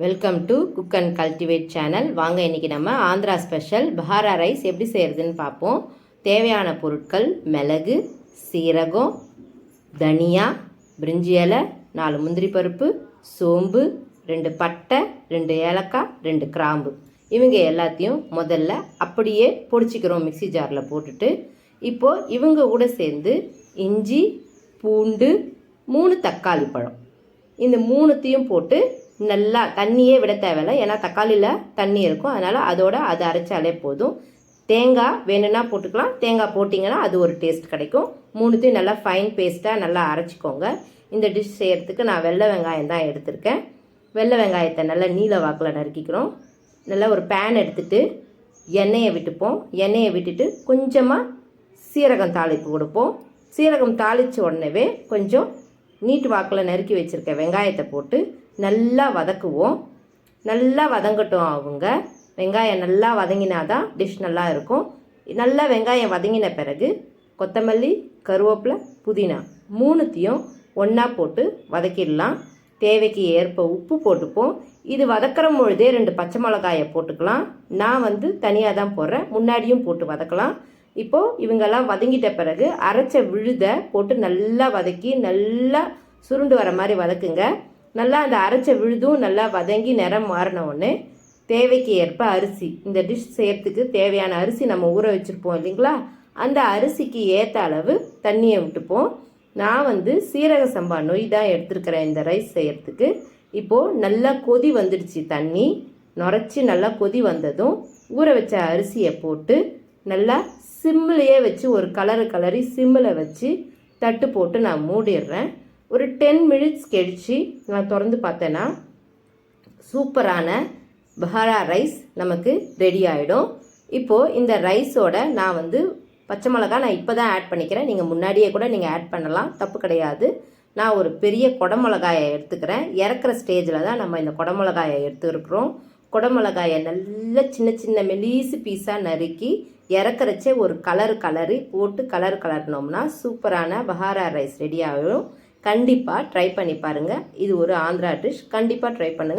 Welcome to cook and cultivate channel. வாங்க இன்றைக்கி நம்ம ஆந்திரா ஸ்பெஷல் பஹாரா ரைஸ் எப்படி செய்கிறதுன்னு பார்ப்போம். தேவையான பொருட்கள்: மிளகு, சீரகம், தனியா, பிரிஞ்சி இலை, 4 முந்திரி பருப்பு, சோம்பு, 2 பட்டை, 2 ஏலக்காய், 2 கிராம்பு. இவங்க எல்லாத்தையும் முதல்ல அப்படியே பொடிச்சிக்கிறோம் மிக்சி ஜாரில் போட்டுட்டு. இப்போது இவங்க கூட சேர்ந்து இஞ்சி, பூண்டு, 3 தக்காளி பழம், இந்த 3த்தையும் போட்டு நல்லா, தண்ணியே விட தேவையில்லை, ஏன்னா தக்காளியில் தண்ணி இருக்கும், அதனால் அதை அரைச்சாலே போதும். தேங்காய் வேணும்னா போட்டுக்கலாம், தேங்காய் போட்டிங்கன்னா அது ஒரு டேஸ்ட் கிடைக்கும். 3த்தையும் நல்லா ஃபைன் பேஸ்ட்டாக நல்லா அரைச்சிக்கோங்க. இந்த டிஷ் செய்கிறதுக்கு நான் வெள்ளை வெங்காயம் தான் எடுத்திருக்கேன். வெள்ளை வெங்காயத்தை நல்லா நீல வாக்கில் நறுக்கிக்கிறோம். நல்லா ஒரு பேன் எடுத்துகிட்டு எண்ணெயை விட்டுப்போம். எண்ணெயை விட்டுட்டு கொஞ்சமாக சீரகம் தாளிப்பு கொடுப்போம். சீரகம் தாளித்த உடனே கொஞ்சம் நீட்டு வாக்கில் நறுக்கி வச்சுருக்க வெங்காயத்தை போட்டு நல்லா வதக்குவோம். நல்லா வதங்கட்டும். அவங்க வெங்காயம் நல்லா வதங்கினாதான் டிஷ் நல்லா இருக்கும். நல்லா வெங்காயம் வதங்கின பிறகு கொத்தமல்லி, கருவேப்பிலை, புதினா 3த்தையும் ஒன்றா போட்டு வதக்கிடலாம். தேவைக்கு ஏற்ப உப்பு போட்டுப்போம். இது வதக்கிற பொழுதே 2 பச்சை மிளகாயை போட்டுக்கலாம். நான் தனியாக தான் போடுறேன், முன்னாடியும் போட்டு வதக்கலாம். இப்போது இவங்கெல்லாம் வதங்கிட்ட பிறகு அரைச்ச விழுதை போட்டு நல்லா வதக்கி நல்லா சுருண்டு வர மாதிரி வதக்குங்க. நல்லா அந்த அரைச்ச விழுதும் நல்லா வதங்கி நிறம் மாறின உடனே தேவைக்கு ஏற்ப அரிசி, இந்த டிஷ் செய்யறதுக்கு தேவையான அரிசி நம்ம ஊற வச்சுருப்போம் இல்லைங்களா, அந்த அரிசிக்கு ஏற்ற அளவு தண்ணியை விட்டுப்போம். நான் சீரக சம்பா நொய் தான் எடுத்துருக்கிறேன் இந்த ரைஸ் செய்யறதுக்கு. இப்போது நல்லா கொதி வந்துடுச்சு, தண்ணி நுரைச்சி நல்லா கொதி வந்ததும் ஊற வச்ச அரிசியை போட்டு நல்லா சிம்மிலையே வச்சு ஒரு கலரி சிம்மில் வச்சு தட்டு போட்டு நான் மூடிடுறேன். ஒரு 10 மினிட்ஸ் கழிச்சு நான் திறந்து பார்த்தேன்னா சூப்பரான பஹாரா ரைஸ் நமக்கு ரெடி ஆகிடும். இப்போது இந்த ரைஸோட நான் பச்சை மிளகா நான் இப்போ தான் ஆட் பண்ணிக்கிறேன். நீங்கள் முன்னாடியே கூட நீங்கள் ஆட் பண்ணலாம், தப்பு கிடையாது. நான் ஒரு பெரிய குடமிளகாயை எடுத்துக்கிறேன். இறக்குற ஸ்டேஜில் தான் நம்ம இந்த குடமிளகாயை எடுத்துருக்குறோம். குடமிளகாயை நல்லா சின்ன சின்ன மெலீஸு பீஸாக நறுக்கி இறக்குறச்சே ஒரு கலரி போட்டு கலர்னோம்னா சூப்பரான பஹாரா ரைஸ் ரெடி ஆகிடும். கண்டிப்பாக ட்ரை பண்ணி பாருங்கள். இது ஒரு ஆந்திரா டிஷ், கண்டிப்பாக ட்ரை பண்ணுங்கள்.